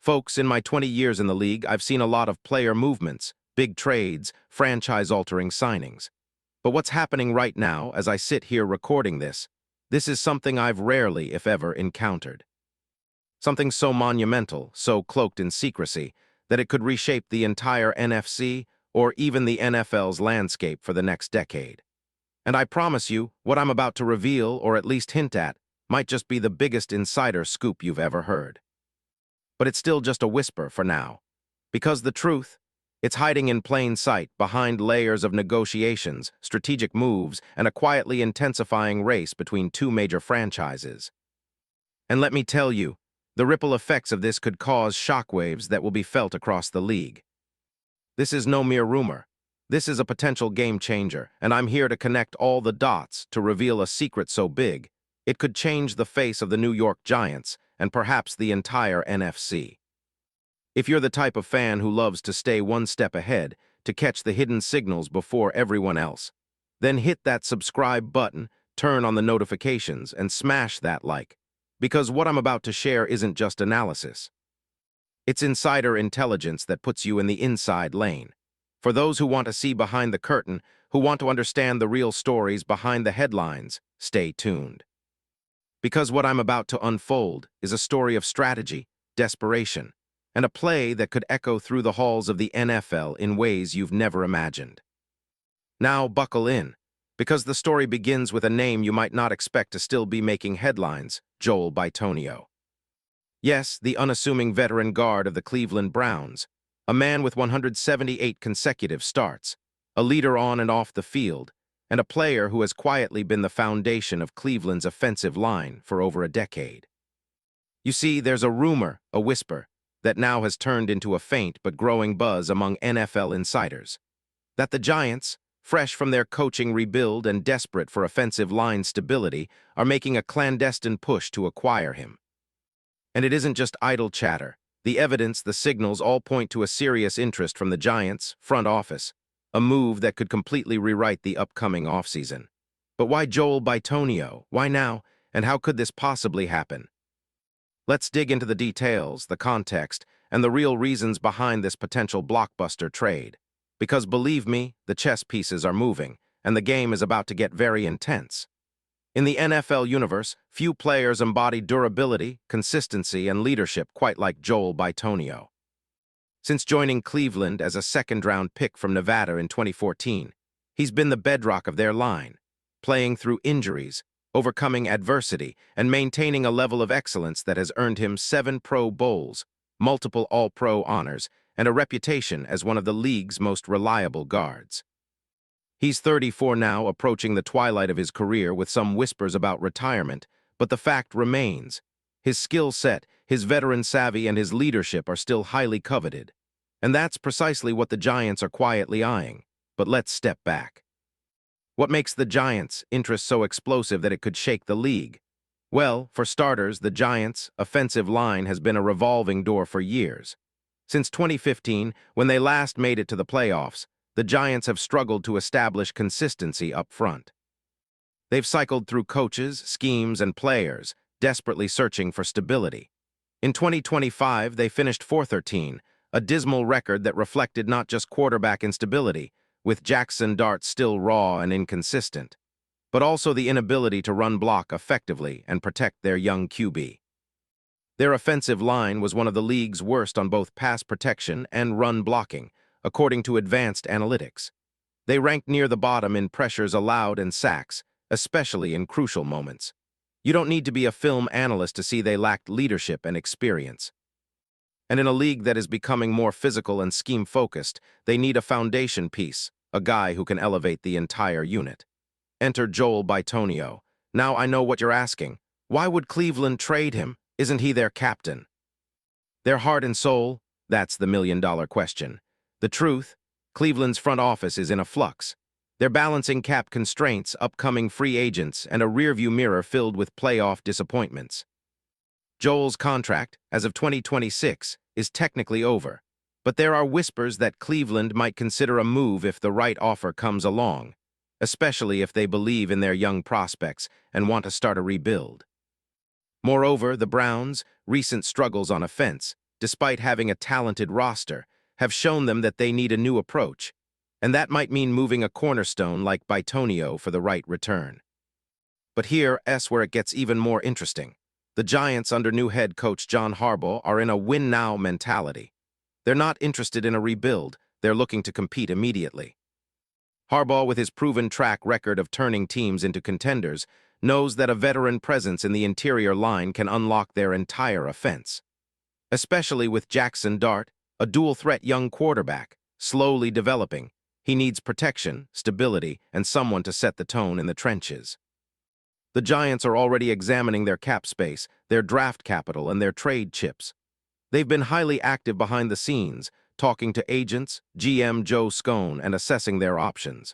Folks, in my 20 years in the league, I've seen a lot of player movements, big trades, franchise-altering signings. But what's happening right now, as I sit here recording this is something I've rarely, if ever, encountered. Something so monumental, so cloaked in secrecy, that it could reshape the entire NFC or even the NFL's landscape for the next decade. And I promise you, what I'm about to reveal, or at least hint at, might just be the biggest insider scoop you've ever heard. But it's still just a whisper for now. Because the truth, it's hiding in plain sight behind layers of negotiations, strategic moves, and a quietly intensifying race between two major franchises. And let me tell you, the ripple effects of this could cause shockwaves that will be felt across the league. This is no mere rumor. This is a potential game changer, and I'm here to connect all the dots to reveal a secret so big, it could change the face of the New York Giants and perhaps the entire NFC. If you're the type of fan who loves to stay one step ahead, to catch the hidden signals before everyone else, then hit that subscribe button, turn on the notifications, and smash that like. Because what I'm about to share isn't just analysis. It's insider intelligence that puts you in the inside lane. For those who want to see behind the curtain, who want to understand the real stories behind the headlines, stay tuned. Because what I'm about to unfold is a story of strategy, desperation, and a play that could echo through the halls of the NFL in ways you've never imagined. Now buckle in, because the story begins with a name you might not expect to still be making headlines, Joel Bitonio. Yes, the unassuming veteran guard of the Cleveland Browns, a man with 178 consecutive starts, a leader on and off the field, and a player who has quietly been the foundation of Cleveland's offensive line for over a decade. You see, there's a rumor, a whisper, that now has turned into a faint but growing buzz among NFL insiders, that the Giants, fresh from their coaching rebuild and desperate for offensive line stability, are making a clandestine push to acquire him. And it isn't just idle chatter. The evidence, the signals all point to a serious interest from the Giants' front office, a move that could completely rewrite the upcoming offseason. But why Joel Bitonio? Why now? And how could this possibly happen? Let's dig into the details, the context, and the real reasons behind this potential blockbuster trade. Because believe me, the chess pieces are moving, and the game is about to get very intense. In the NFL universe, few players embody durability, consistency, and leadership quite like Joel Bitonio. Since joining Cleveland as a second-round pick from Nevada in 2014, he's been the bedrock of their line, playing through injuries, overcoming adversity, and maintaining a level of excellence that has earned him 7 Pro Bowls, multiple All-Pro honors, and a reputation as one of the league's most reliable guards. He's 34 now, approaching the twilight of his career with some whispers about retirement, but the fact remains. His skill set, his veteran savvy, and his leadership are still highly coveted. And that's precisely what the Giants are quietly eyeing. But let's step back. What makes the Giants' interest so explosive that it could shake the league? Well, for starters, the Giants' offensive line has been a revolving door for years. Since 2015, when they last made it to the playoffs, the Giants have struggled to establish consistency up front. They've cycled through coaches, schemes, and players, desperately searching for stability. In 2025, they finished 4-13, a dismal record that reflected not just quarterback instability, with Jackson Dart still raw and inconsistent, but also the inability to run block effectively and protect their young QB. Their offensive line was one of the league's worst on both pass protection and run blocking, according to advanced analytics. They ranked near the bottom in pressures allowed and sacks, especially in crucial moments. You don't need to be a film analyst to see they lacked leadership and experience. And in a league that is becoming more physical and scheme-focused, they need a foundation piece, a guy who can elevate the entire unit. Enter Joel Bitonio. Now I know what you're asking. Why would Cleveland trade him? Isn't he their captain? Their heart and soul? That's the million-dollar question. The truth? Cleveland's front office is in a flux. They're balancing cap constraints, upcoming free agents, and a rearview mirror filled with playoff disappointments. Joel's contract, as of 2026, is technically over, but there are whispers that Cleveland might consider a move if the right offer comes along, especially if they believe in their young prospects and want to start a rebuild. Moreover, the Browns' recent struggles on offense, despite having a talented roster, have shown them that they need a new approach, and that might mean moving a cornerstone like Bitonio for the right return. But here's where it gets even more interesting. The Giants under new head coach John Harbaugh are in a win-now mentality. They're not interested in a rebuild, they're looking to compete immediately. Harbaugh, with his proven track record of turning teams into contenders, knows that a veteran presence in the interior line can unlock their entire offense. Especially with Jackson Dart, a dual-threat young quarterback, slowly developing, he needs protection, stability, and someone to set the tone in the trenches. The Giants are already examining their cap space, their draft capital, and their trade chips. They've been highly active behind the scenes, talking to agents, GM Joe SCHOEN, and assessing their options.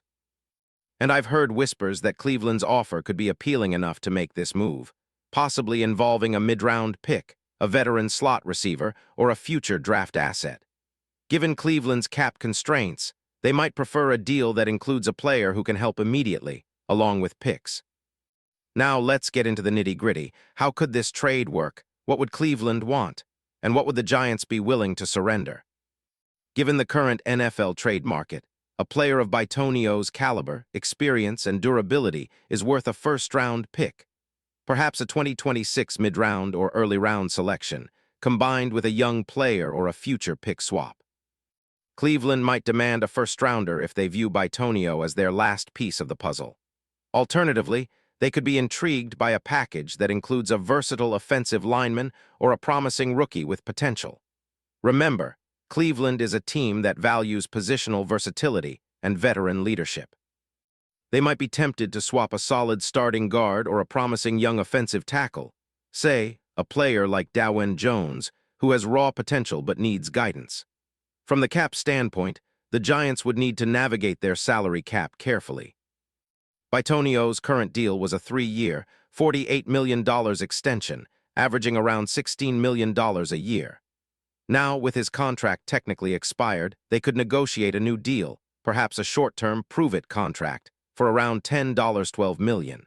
And I've heard whispers that Cleveland's offer could be appealing enough to make this move, possibly involving a mid-round pick, a veteran slot receiver, or a future draft asset. Given Cleveland's cap constraints, they might prefer a deal that includes a player who can help immediately, along with picks. Now let's get into the nitty-gritty. How could this trade work? What would Cleveland want? And what would the Giants be willing to surrender? Given the current NFL trade market, a player of Bitonio's caliber, experience, and durability is worth a first-round pick, perhaps a 2026 mid-round or early-round selection, combined with a young player or a future pick swap. Cleveland might demand a first-rounder if they view Bitonio as their last piece of the puzzle. Alternatively, they could be intrigued by a package that includes a versatile offensive lineman or a promising rookie with potential. Remember, Cleveland is a team that values positional versatility and veteran leadership. They might be tempted to swap a solid starting guard or a promising young offensive tackle, say, a player like Dawand Jones, who has raw potential but needs guidance. From the cap standpoint, the Giants would need to navigate their salary cap carefully. Bitonio's current deal was a 3-year, $48 million extension, averaging around $16 million a year. Now, with his contract technically expired, they could negotiate a new deal, perhaps a short-term prove-it contract, for around $12 million.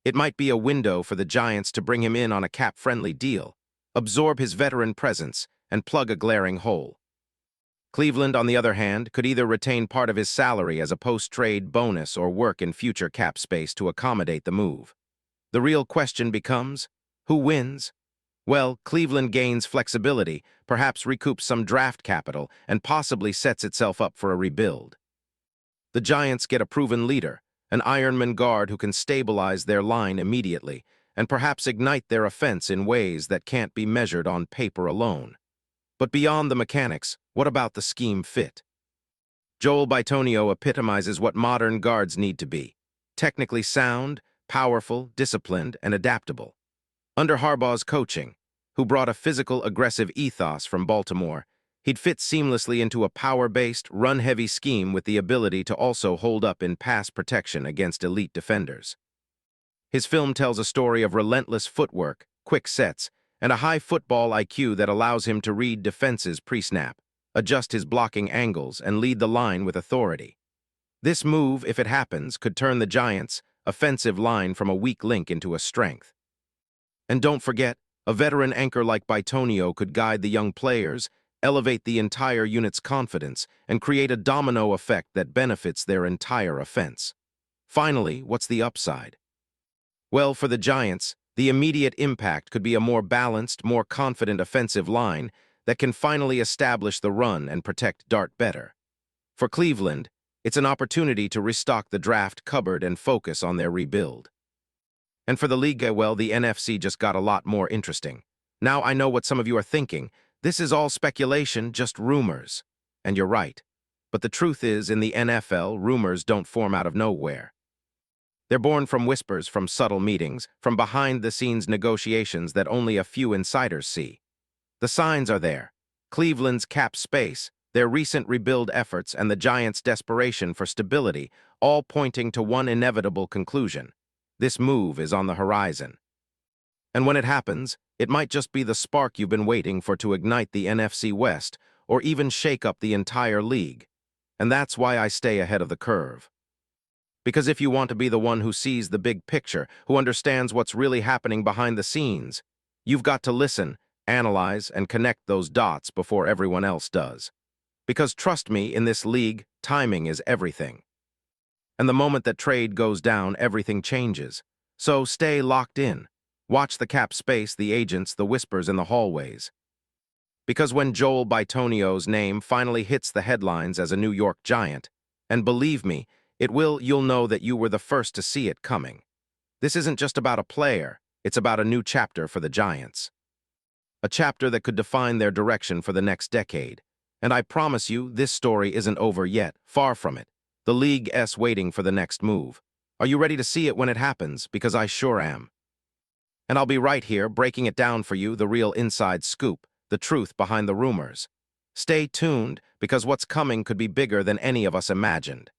It might be a window for the Giants to bring him in on a cap-friendly deal, absorb his veteran presence, and plug a glaring hole. Cleveland, on the other hand, could either retain part of his salary as a post-trade bonus or work in future cap space to accommodate the move. The real question becomes, who wins? Well, Cleveland gains flexibility, perhaps recoups some draft capital, and possibly sets itself up for a rebuild. The Giants get a proven leader, an Ironman guard who can stabilize their line immediately, and perhaps ignite their offense in ways that can't be measured on paper alone. But beyond the mechanics, what about the scheme fit? Joel Bitonio epitomizes what modern guards need to be: technically sound, powerful, disciplined, and adaptable. Under Harbaugh's coaching, who brought a physical, aggressive ethos from Baltimore, he'd fit seamlessly into a power-based, run-heavy scheme with the ability to also hold up in pass protection against elite defenders. His film tells a story of relentless footwork, quick sets, and a high football IQ that allows him to read defenses pre-snap, adjust his blocking angles, and lead the line with authority. This move, if it happens, could turn the Giants' offensive line from a weak link into a strength. And don't forget, a veteran anchor like Bitonio could guide the young players, elevate the entire unit's confidence, and create a domino effect that benefits their entire offense. Finally, what's the upside? Well, for the Giants, the immediate impact could be a more balanced, more confident offensive line that can finally establish the run and protect Dart better. For Cleveland, it's an opportunity to restock the draft cupboard and focus on their rebuild. And for the league, well, the NFC just got a lot more interesting. Now I know what some of you are thinking. This is all speculation, just rumors. And you're right. But the truth is, in the NFL, rumors don't form out of nowhere. They're born from whispers, from subtle meetings, from behind-the-scenes negotiations that only a few insiders see. The signs are there: Cleveland's cap space, their recent rebuild efforts, and the Giants' desperation for stability, all pointing to one inevitable conclusion: this move is on the horizon. And when it happens, it might just be the spark you've been waiting for to ignite the NFC West, or even shake up the entire league. And that's why I stay ahead of the curve. Because if you want to be the one who sees the big picture, who understands what's really happening behind the scenes, you've got to listen analyze, and connect those dots before everyone else does. Because trust me, in this league, timing is everything. And the moment that trade goes down, everything changes. So stay locked in. Watch the cap space, the agents, the whispers in the hallways. Because when Joel Bitonio's name finally hits the headlines as a New York Giant, and believe me, you'll know that you were the first to see it coming. This isn't just about a player, it's about a new chapter for the Giants. A chapter that could define their direction for the next decade. And I promise you, this story isn't over yet, far from it. The league's waiting for the next move. Are you ready to see it when it happens? Because I sure am. And I'll be right here, breaking it down for you, the real inside scoop, the truth behind the rumors. Stay tuned, because what's coming could be bigger than any of us imagined.